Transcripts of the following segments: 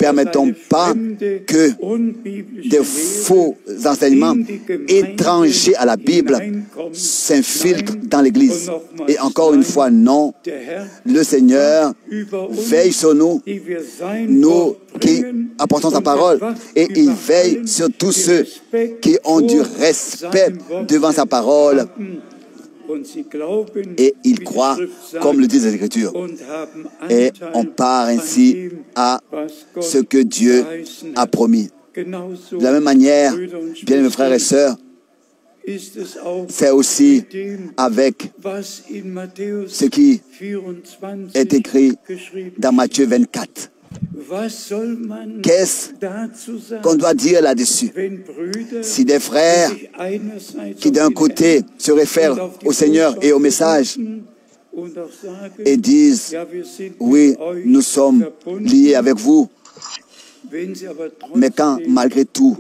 permettons pas que des faux enseignements étrangers à la Bible s'infiltrent dans l'Église. Et encore une fois, non, le Seigneur veille sur nous, nous qui apportons sa parole, et il veille sur tous ceux qui ont du respect devant sa parole. Et ils croient comme le disent les Écritures. Et on part ainsi à ce que Dieu a promis. De la même manière, bien mes frères et sœurs, c'est aussi avec ce qui est écrit dans Matthieu 24. Qu'est-ce qu'on doit dire là-dessus? Si des frères qui d'un côté se réfèrent au Seigneur et au message et disent « Oui, nous sommes liés avec vous », mais quand, malgré tout,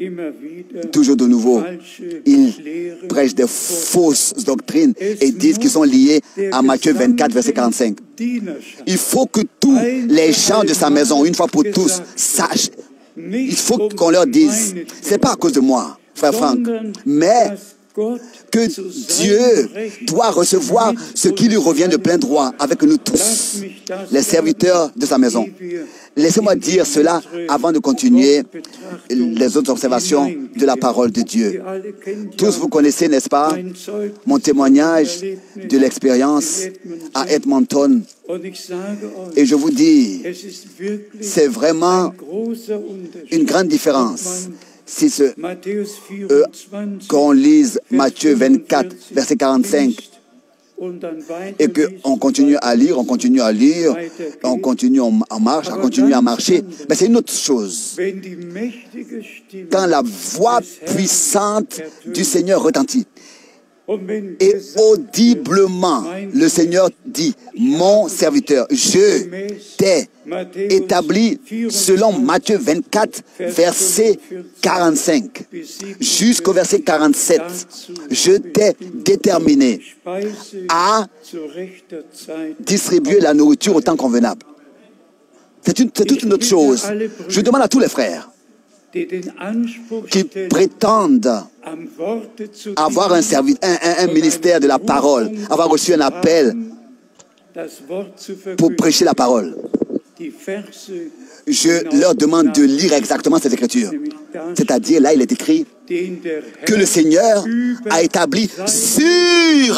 toujours de nouveau, ils prêchent des fausses doctrines et disent qu'ils sont liés à Matthieu 24, verset 45. Il faut que tous les gens de sa maison, une fois pour tous, sachent. Il faut qu'on leur dise, c'est pas à cause de moi, frère Franck, mais que Dieu doit recevoir ce qui lui revient de plein droit avec nous tous, les serviteurs de sa maison. Laissez-moi dire cela avant de continuer les autres observations de la parole de Dieu. Tous vous connaissez, n'est-ce pas, mon témoignage de l'expérience à Edmonton. Et je vous dis, c'est vraiment une grande différence. Si qu'on lise Matthieu 24, verset 45, et qu'on continue à lire, on continue en marche, on continue à marcher, mais c'est une autre chose. Quand la voix puissante du Seigneur retentit, et audiblement, le Seigneur dit, mon serviteur, je t'ai établi selon Matthieu 24, verset 45, jusqu'au verset 47. Je t'ai déterminé à distribuer la nourriture au temps convenable. C'est toute une autre chose. Je demande à tous les frères qui prétendent avoir un ministère de la parole, avoir reçu un appel pour prêcher la parole. Je leur demande de lire exactement cette écriture. C'est-à-dire, là, il est écrit que le Seigneur a établi sur,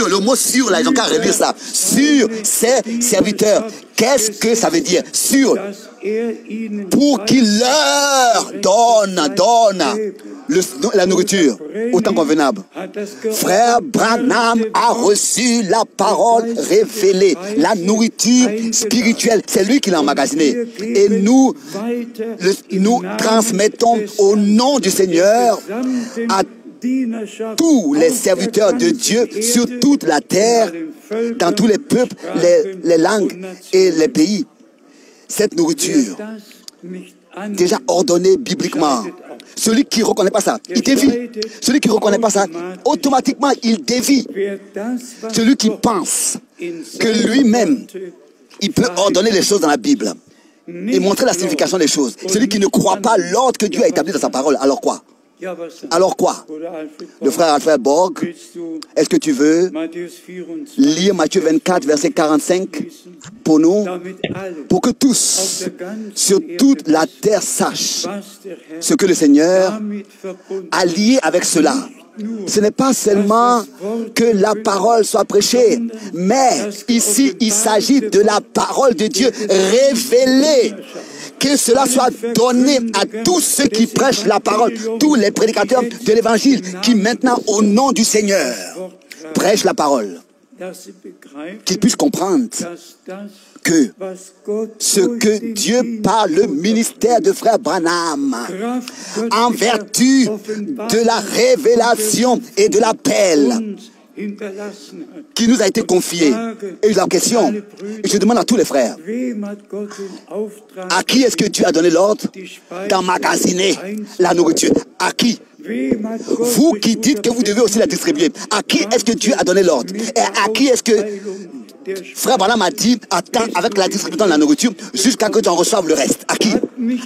le mot sur, là, ils ont qu'à relire ça, sur ses serviteurs. Qu'est-ce que ça veut dire? Sur, pour qu'il leur donne la nourriture au temps convenable. Frère Branham a reçu la parole révélée, la nourriture spirituelle. C'est lui qui l'a emmagasinée. Et nous transmettons au nom du Seigneur à tous les serviteurs de Dieu sur toute la terre, dans tous les peuples, les langues et les pays. Cette nourriture, déjà ordonnée bibliquement. Celui qui ne reconnaît pas ça, il dévie. Celui qui ne reconnaît pas ça, automatiquement, il dévie. Celui qui pense que lui-même, il peut ordonner les choses dans la Bible et montrer la signification des choses. Celui qui ne croit pas l'ordre que Dieu a établi dans sa parole, alors quoi? Alors quoi? Le frère Alfred Borg, est-ce que tu veux lire Matthieu 24, verset 45 pour nous, pour que tous, sur toute la terre, sachent ce que le Seigneur a lié avec cela. Ce n'est pas seulement que la parole soit prêchée, mais ici, il s'agit de la parole de Dieu révélée. Que cela soit donné à tous ceux qui prêchent la parole, tous les prédicateurs de l'Évangile qui maintenant, au nom du Seigneur, prêchent la parole. Qu'ils puissent comprendre que ce que Dieu par le ministère de frère Branham, en vertu de la révélation et de l'appel qui nous a été confié. Et la question, je demande à tous les frères, à qui est-ce que Dieu a donné l'ordre d'emmagasiner la nourriture? À qui? Vous qui dites que vous devez aussi la distribuer. À qui est-ce que Dieu a donné l'ordre? Et à qui est-ce que Frère Branham a dit, attends avec la distribution de la nourriture jusqu'à ce que tu en reçoives le reste. À qui?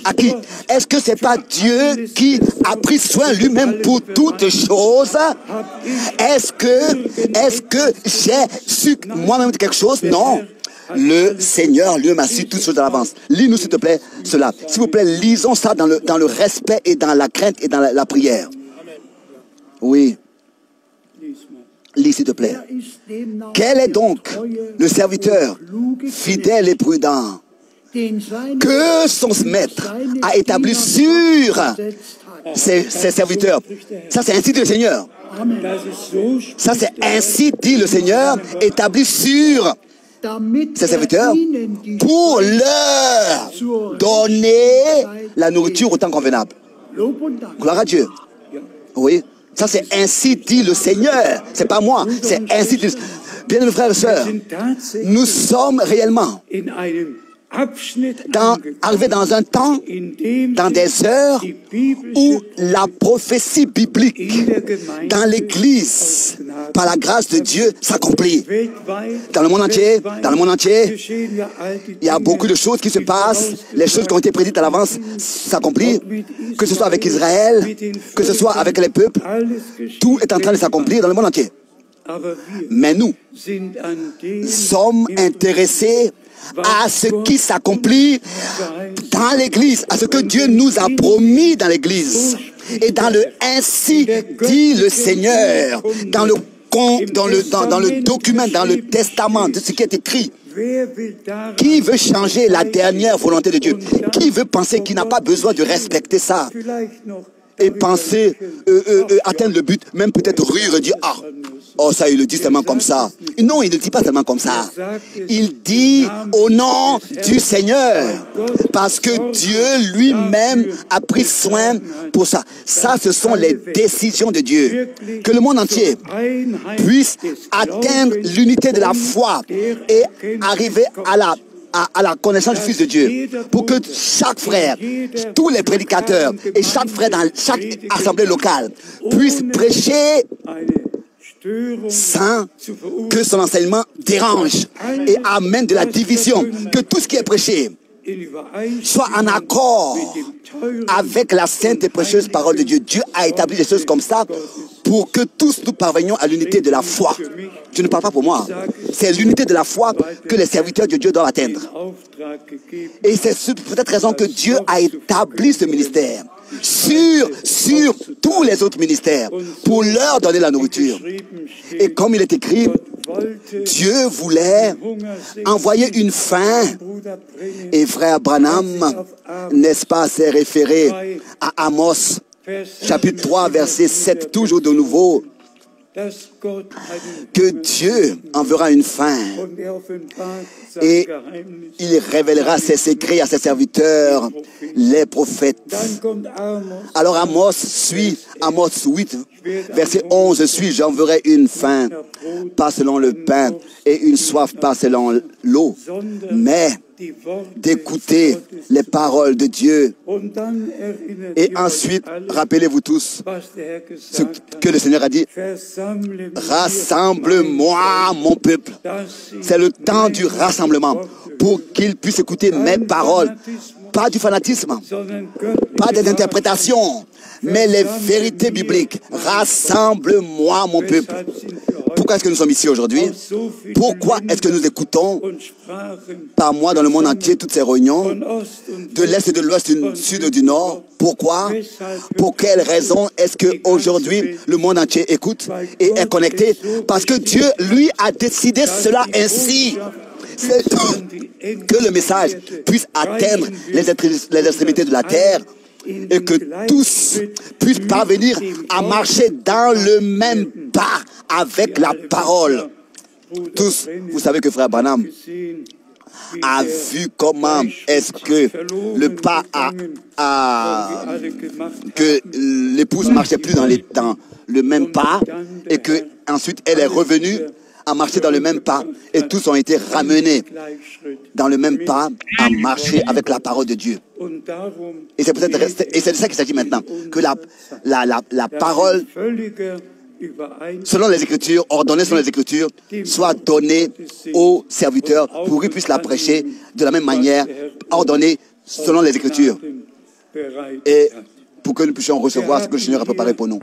À qui? Est-ce que c'est pas Dieu qui a pris soin lui-même pour toutes choses? Est-ce que j'ai su moi-même quelque chose? Non. Le Seigneur lui m'a su toutes choses à l'avance. Lis-nous s'il te plaît cela. S'il vous plaît, lisons ça dans le respect et dans la crainte et dans la prière. Oui. Lis s'il te plaît. Quel est donc le serviteur fidèle et prudent que son maître a établi sur ses serviteurs? Ça c'est ainsi dit le Seigneur. Ça c'est ainsi dit le Seigneur, établi sur ses serviteurs pour leur donner la nourriture au temps convenable. Gloire à Dieu. Oui, ça c'est ainsi dit le Seigneur. C'est pas moi, c'est ainsi dit. Bien mes frères et sœurs, nous sommes réellement arrivés dans un temps, dans des heures où la prophétie biblique dans l'Église, par la grâce de Dieu, s'accomplit. Dans le monde entier, il y a beaucoup de choses qui se passent. Les choses qui ont été prédites à l'avance s'accomplissent. Que ce soit avec Israël, que ce soit avec les peuples, tout est en train de s'accomplir dans le monde entier. Mais nous sommes intéressés à ce qui s'accomplit dans l'Église, à ce que Dieu nous a promis dans l'Église. Et dans le ainsi dit le Seigneur, dans le document, dans le testament de ce qui est écrit. Qui veut changer la dernière volonté de Dieu? Qui veut penser qu'il n'a pas besoin de respecter ça? Et penser atteindre le but, même peut-être rire et dire, ah, oh ça il le dit seulement comme ça. Non, il ne dit pas seulement comme ça. Il dit au nom du Seigneur, parce que Dieu lui-même a pris soin pour ça. Ça, ce sont les décisions de Dieu. Que le monde entier puisse atteindre l'unité de la foi et arriver à la connaissance du Fils de Dieu, pour que chaque frère, tous les prédicateurs et chaque frère dans chaque assemblée locale puisse prêcher sans que son enseignement dérange et amène de la division, que tout ce qui est prêché soit en accord avec la sainte et précieuse parole de Dieu. Dieu a établi des choses comme ça pour que tous nous parvenions à l'unité de la foi. Je ne parle pas pour moi. C'est l'unité de la foi que les serviteurs de Dieu doivent atteindre. Et c'est pour cette raison que Dieu a établi ce ministère sur tous les autres ministères pour leur donner la nourriture. Et comme il est écrit, Dieu voulait envoyer une faim. Et frère Branham, n'est-ce pas, s'est référé à Amos, chapitre 3, verset 7, toujours de nouveau, que Dieu enverra une faim et il révélera ses secrets à ses serviteurs, les prophètes. Alors Amos 8, verset 11 suit, j'enverrai une faim, pas selon le pain, et une soif, pas selon l'eau, mais d'écouter les paroles de Dieu. Et ensuite, rappelez-vous tous ce que le Seigneur a dit, rassemble-moi mon peuple. C'est le temps du rassemblement pour qu'il puisse écouter mes paroles. Pas du fanatisme, pas des interprétations, mais les vérités bibliques. Rassemble-moi mon peuple. Pourquoi est-ce que nous sommes ici aujourd'hui? Pourquoi est-ce que nous écoutons par mois dans le monde entier toutes ces réunions, de l'Est et de l'Ouest, du Sud et du Nord? Pourquoi? Pour quelle raison est-ce qu'aujourd'hui le monde entier écoute et est connecté? Parce que Dieu, lui, a décidé cela ainsi. Que le message puisse atteindre les extrémités de la terre et que tous puissent parvenir à marcher dans le même pas avec la parole. Tous, vous savez que frère Branham a vu comment est-ce que le pas que l'épouse marchait plus dans le même pas et que ensuite elle est revenue à marcher dans le même pas et tous ont été ramenés dans le même pas à marcher avec la parole de Dieu. Et c'est de ça qu'il s'agit maintenant, que la parole selon les Écritures, ordonnée selon les Écritures, soit donnée aux serviteurs pour qu'ils puissent la prêcher de la même manière, ordonnée selon les Écritures, et pour que nous puissions recevoir ce que le Seigneur a préparé pour nous.